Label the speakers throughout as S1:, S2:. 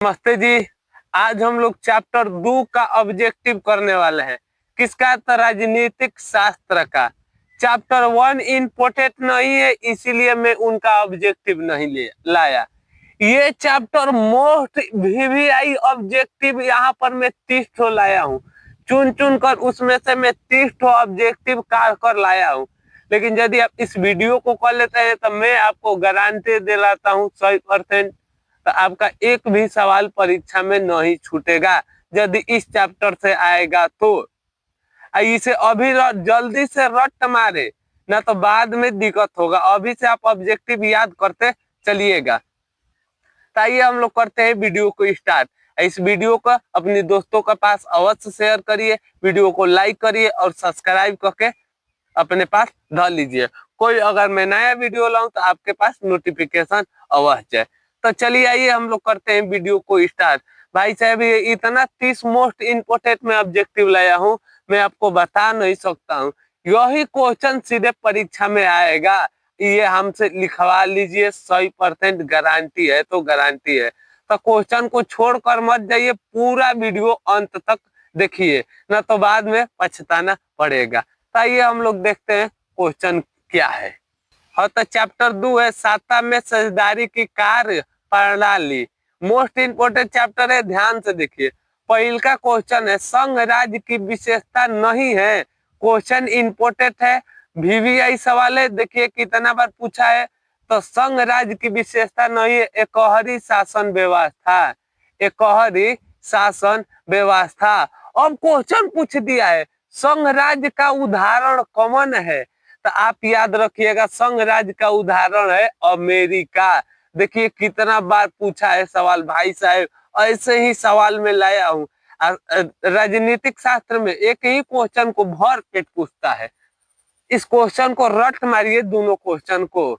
S1: नमस्ते जी। आज हम लोग चैप्टर 2 का ऑब्जेक्टिव करने वाले हैं। किसका? तो राजनीतिक शास्त्र का। चैप्टर 1 इम्पोर्टेंट नहीं है, इसीलिए मैं उनका ऑब्जेक्टिव नहीं ले लाया। ये चैप्टर मोस्ट वीवीआई ऑब्जेक्टिव यहाँ पर मैं 30 ठो लाया हूँ। चुन चुन कर उसमें से मैं 30 ठो ऑब्जेक्टिव काट कर लाया हूँ। लेकिन यदि आप इस वीडियो को कर लेते हैं तो मैं आपको गारंटी दिलाता हूँ 100% तो आपका एक भी सवाल परीक्षा में नहीं छूटेगा यदि इस चैप्टर से आएगा तो। इसे अभी जल्दी से रट मारे, ना तो बाद में दिक्कत होगा। अभी से आप ऑब्जेक्टिव याद करते चलिएगा। तो आइए हम लोग करते हैं वीडियो को स्टार्ट। इस वीडियो को अपने दोस्तों के पास अवश्य शेयर करिए, वीडियो को लाइक करिए और सब्सक्राइब करके अपने पास डाल लीजिए। कोई अगर मैं नया वीडियो लाऊं तो आपके पास नोटिफिकेशन अवश्य जाए। तो चलिए आइए हम लोग करते हैं वीडियो को स्टार्ट। भाई साहब ये इतना 30 मोस्ट इम्पोर्टेंट में ऑब्जेक्टिव लाया हूँ, मैं आपको बता नहीं सकता हूँ। यही क्वेश्चन सीधे परीक्षा में आएगा, ये हमसे लिखवा लीजिए। 100% गारंटी है तो गारंटी है। तो क्वेश्चन को छोड़कर मत जाइए, पूरा वीडियो अंत तक देखिए, ना तो बाद में पछताना पड़ेगा। आइए हम लोग देखते हैं क्वेश्चन क्या है। और तो चैप्टर 2 है साता में साझेदारी की कार्य प्रणाली। मोस्ट इंपोर्टेंट चैप्टर है, ध्यान से देखिए। पहल का क्वेश्चन है संघ राज्य की विशेषता नहीं है। क्वेश्चन इंपोर्टेंट है, वीवीआई सवाल है। देखिए कितना बार पूछा है। तो संघ राज्य की विशेषता नहीं है एकहरी शासन व्यवस्था, एकहरी शासन व्यवस्था। अब क्वेश्चन पूछ दिया है संघ राज्य का उदाहरण कौन है, तो आप याद रखिएगा संघ राज्य का उदाहरण है अमेरिका। देखिए कितना बार पूछा है सवाल भाई साहब, ऐसे ही सवाल में लाया हूँ। राजनीतिक शास्त्र में एक ही क्वेश्चन को भर पेट पूछता है। इस क्वेश्चन को रट मारिए, दोनों क्वेश्चन को।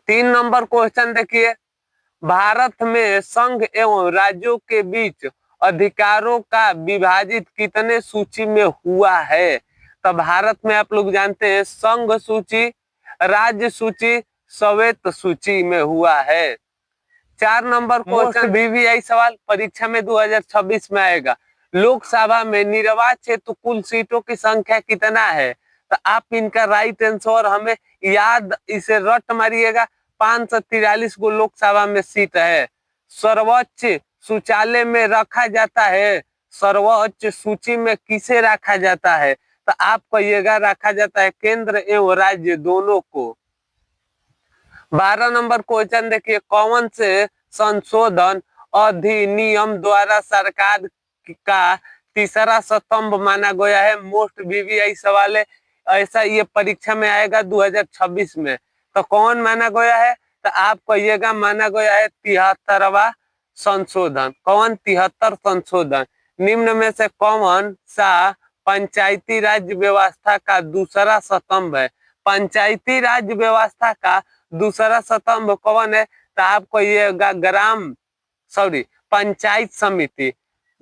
S1: 3 नंबर क्वेश्चन देखिए, भारत में संघ एवं राज्यों के बीच अधिकारों का विभाजित कितने सूची में हुआ है। तो भारत में आप लोग जानते हैं संघ सूची, राज्य सूची, स्वायत्त सूची में हुआ है। 4 नंबर क्वेश्चन वीवीआई सवाल परीक्षा में 2026 में आएगा। लोकसभा में निर्वाचित हेतु कुल सीटों की संख्या कितना है। तो आप इनका राइट आंसर हमें याद, इसे रट मारिएगा। 543 को लोकसभा में सीट है। सर्वोच्च शौचालय में रखा जाता है, सर्वोच्च सूची में किसे रखा जाता है। तो आप कहिएगा रखा जाता है केंद्र एवं राज्य दोनों को। 12 नंबर क्वेश्चन देखिए, कौन से संशोधन अधिनियम द्वारा सरकार का तीसरा स्तंभ माना गया है। मोस्ट वीवीआई सवाल है, ऐसा ये परीक्षा में आएगा 2026 में। तो कौन माना गया है, तो आप कहिएगा माना गया है 73वां संशोधन। कौन? 73 संशोधन। निम्न में से कौन सा पंचायती राज व्यवस्था का दूसरा स्तंभ है। पंचायती राज व्यवस्था का दूसरा स्तंभ कौन है, तो आप कहिएगा पंचायत समिति।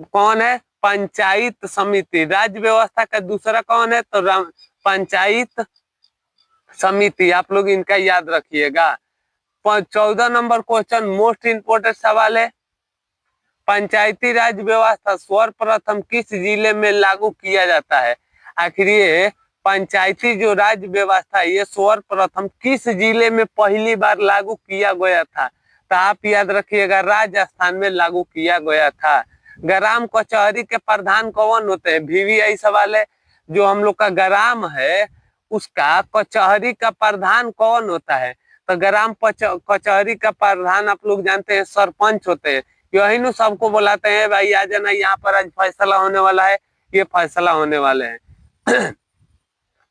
S1: कौन है? पंचायत समिति। राज्य व्यवस्था का दूसरा कौन है, तो पंचायत समिति। आप लोग इनका याद रखिएगा। 14 नंबर क्वेश्चन मोस्ट इंपोर्टेंट सवाल है, पंचायती राज व्यवस्था सर्वप्रथम किस जिले में लागू किया जाता है। आखिर ये पंचायती जो राज्य व्यवस्था ये सर्वप्रथम किस जिले में पहली बार लागू किया गया था। तो आप याद रखिएगा राजस्थान में लागू किया गया था। ग्राम कचहरी के प्रधान कौन होते हैं? वीवीआई सवाल है। जो हम लोग का ग्राम है उसका कचहरी का प्रधान कौन होता है। तो ग्राम कचहरी का प्रधान आप लोग जानते हैं सरपंच होते हैं। यही नु सबको बुलाते हैं, भाई आ जाना यहाँ पर आज फैसला होने वाला है, ये फैसला होने वाले हैं।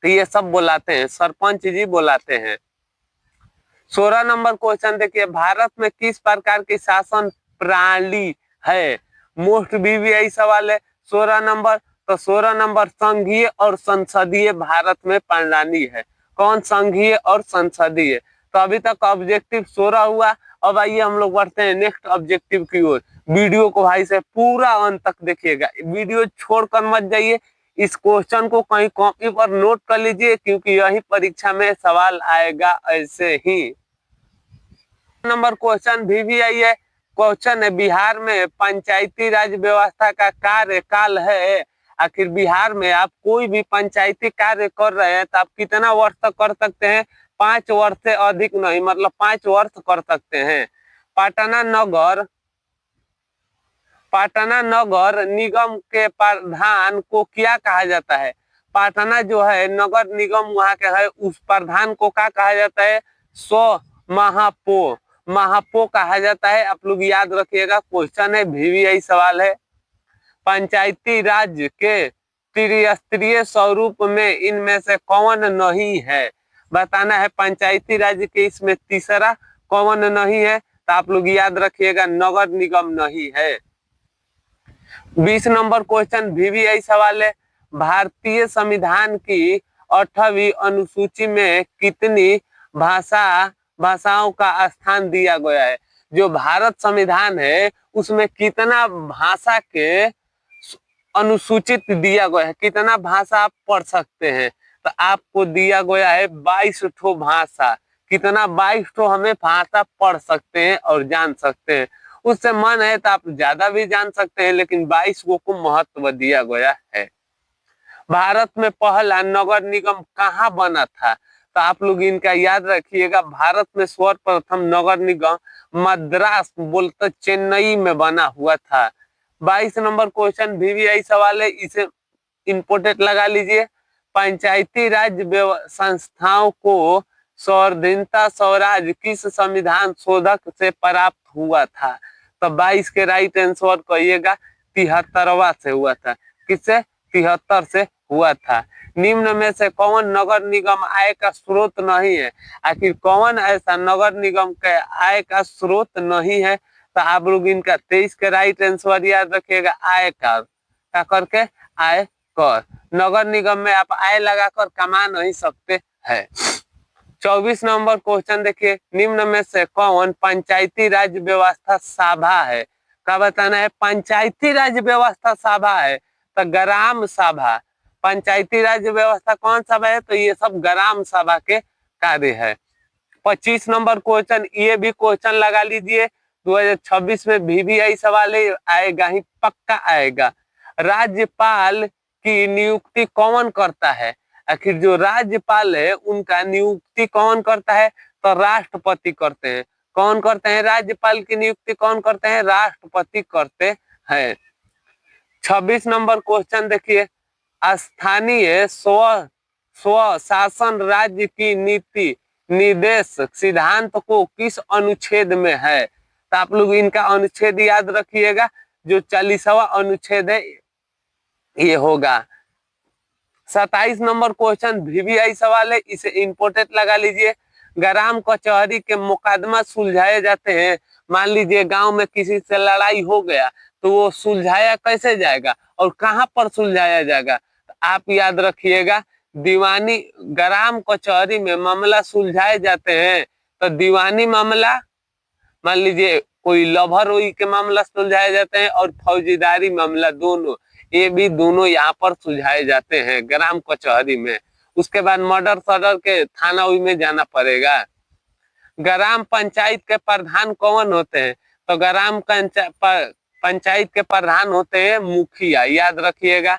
S1: तो ये सब बुलाते हैं, सरपंच जी बुलाते हैं। 16 नंबर क्वेश्चन देखिए, भारत में किस प्रकार की शासन प्रणाली है। मोस्ट वीवीआई सवाल है। 16 नंबर, तो 16 नंबर संघीय और संसदीय भारत में प्रणाली है। कौन? संघीय और संसदीय। तो अभी तक ऑब्जेक्टिव 16 हुआ। अब आइए हम लोग बढ़ते हैं नेक्स्ट ऑब्जेक्टिव की ओर। वीडियो को भाई से पूरा अंत तक देखिएगा, वीडियो छोड़कर मत जाइए। इस क्वेश्चन को कहीं कॉपी पर नोट कर लीजिए, क्योंकि यही परीक्षा में सवाल आएगा ऐसे ही। नंबर क्वेश्चन वीवीआई है, क्वेश्चन है, बिहार में पंचायती राज व्यवस्था का कार्यकाल है। आखिर बिहार में आप कोई भी पंचायती कार्य कर रहे हैं तो आप कितना वर्ष तक कर सकते हैं? 5 वर्ष से अधिक नहीं, मतलब 5 वर्ष कर सकते हैं। पाटना नगर निगम के प्रधान को क्या कहा जाता है? पाटना जो है नगर निगम वहां के है, उस प्रधान को क्या कहा जाता है? स्व महापौर, महापौर कहा जाता है। आप लोग याद रखिएगा, क्वेश्चन है, VVI सवाल है। पंचायती राज के त्रिस्तरीय स्वरूप में इनमें से कौन नहीं है? बताना है पंचायती राज के इसमें तीसरा कौन नहीं है, तो आप लोग याद रखिएगा नगर निगम नहीं है। 20 नंबर क्वेश्चन VVI सवाल है, भारतीय संविधान की 8वीं अनुसूची में कितनी भाषाओं का स्थान दिया गया है? जो भारत संविधान है उसमें कितना भाषा के अनुसूचित दिया गया है, कितना भाषा आप पढ़ सकते हैं? तो आपको दिया गया है 22 ठो भाषा। कितना? 22 ठो हमें भाषा पढ़ सकते हैं और जान सकते हैं। उससे मन है तो आप ज्यादा भी जान सकते हैं, लेकिन 22 को महत्व दिया गया है। भारत में पहला नगर निगम कहाँ बना था? तो आप लोग इनका याद रखिएगा, भारत में सर्वप्रथम नगर निगम मद्रास बोलते चेन्नई में बना हुआ था। 22 नंबर क्वेश्चन VVI सवाल है, इसे इंपोर्टेंट लगा लीजिए। पंचायती राज संस्थाओं को स्वाधीनता स्वराज किस संविधान शोधक से प्राप्त हुआ था? तो 22 के राइट आंसर कहिएगा 73वां से हुआ था। किससे? 73 से हुआ था। निम्न में से कौन नगर निगम आय का स्रोत नहीं है? आखिर कौन ऐसा नगर निगम के आय का स्रोत नहीं है? तो आप लोग इनका 23 के राइट आंसर याद रखिएगा, आयकर। क्या करके? आय कर। नगर निगम में आप आय लगाकर कमा नहीं सकते हैं। 24 नंबर क्वेश्चन देखिए, निम्न में से कौन पंचायती राज व्यवस्था सभा है? क्या बताना है? पंचायती राज व्यवस्था सभा है तो ग्राम सभा। पंचायती राज व्यवस्था कौन सभा है? तो ये सब ग्राम सभा के कार्य है। 25 नंबर क्वेश्चन, ये भी क्वेश्चन लगा लीजिए, 2026 में VVI सवाल आएगा ही, पक्का आएगा। राज्यपाल की नियुक्ति कौन करता है? आखिर जो राज्यपाल है उनका नियुक्ति कौन करता है? तो राष्ट्रपति करते हैं। कौन करते हैं? राज्यपाल की नियुक्ति कौन करते हैं? राष्ट्रपति करते हैं। 26 नंबर क्वेश्चन देखिए, स्थानीय स्व शासन राज्य की नीति निर्देश सिद्धांत को किस अनुच्छेद में है? तो आप लोग इनका अनुच्छेद याद रखिएगा, जो 40वां अनुच्छेद है ये होगा। 27 नंबर क्वेश्चन VVI सवाल है, इसे इंपोर्टेंट लगा लीजिए। ग्राम कचहरी के मुकदमा सुलझाए जाते हैं। मान लीजिए गांव में किसी से लड़ाई हो गया तो वो सुलझाया कैसे जाएगा और कहां पर सुलझाया जाएगा? तो आप याद रखिएगा, दीवानी ग्राम कचहरी में मामला सुलझाए जाते हैं तो दीवानी मामला, मान लीजिए कोई लवर हुई के मामला सुलझाए जाते हैं, और फौजीदारी मामला दोनों, ये भी दोनों यहाँ पर सुलझाए जाते हैं ग्राम कचहरी में। उसके बाद मर्डर सदर के थाना में जाना पड़ेगा। ग्राम पंचायत के प्रधान कौन होते हैं? तो ग्राम पंचायत के प्रधान होते हैं मुखिया, याद रखिएगा।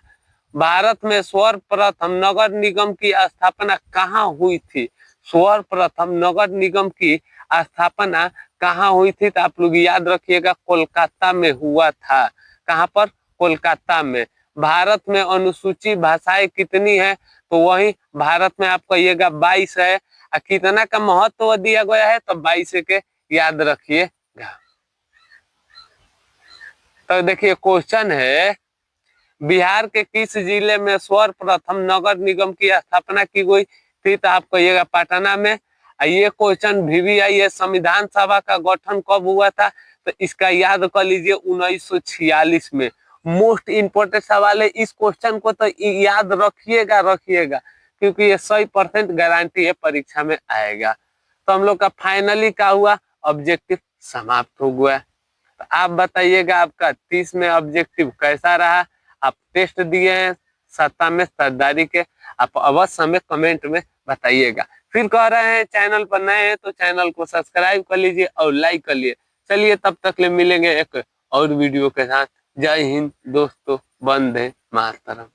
S1: भारत में सर्वप्रथम नगर निगम की स्थापना कहाँ हुई थी? सर्वप्रथम नगर निगम की स्थापना कहाँ हुई थी? तो आप लोग याद रखिएगा, कोलकाता में हुआ था। कहाँ पर? कोलकाता में। भारत में अनुसूचित भाषाएं कितनी है? तो वही भारत में आप कहिएगा 22 है। कितना का महत्व दिया गया है? तो 22 के याद रखिएगा। तो देखिए क्वेश्चन है, बिहार के किस जिले में सर्वप्रथम नगर निगम की स्थापना की गई थी? तो आप कहिएगा पटना में। ये क्वेश्चन VVI संविधान सभा का गठन कब हुआ था? तो इसका याद कर लीजिए 1946 में। मोस्ट इंपोर्टेंट सवाल है, इस क्वेश्चन को तो याद रखिएगा क्योंकि ये 100% गारंटी है परीक्षा में आएगा। तो हम लोग का फाइनली क्या हुआ? ऑब्जेक्टिव समाप्त हो गया। तो आप बताइएगा आपका 30 में ऑब्जेक्टिव कैसा रहा? आप टेस्ट दिए हैं सत्ता में सरदारी के, आप अवश्य हमें कमेंट में बताइएगा। फिर कह रहे हैं चैनल पर नए हैं तो चैनल को सब्सक्राइब कर लीजिए और लाइक कर लीजिए, चलिए तब तक ले मिलेंगे एक और वीडियो के साथ। जय हिंद दोस्तों, वंदे मातरम।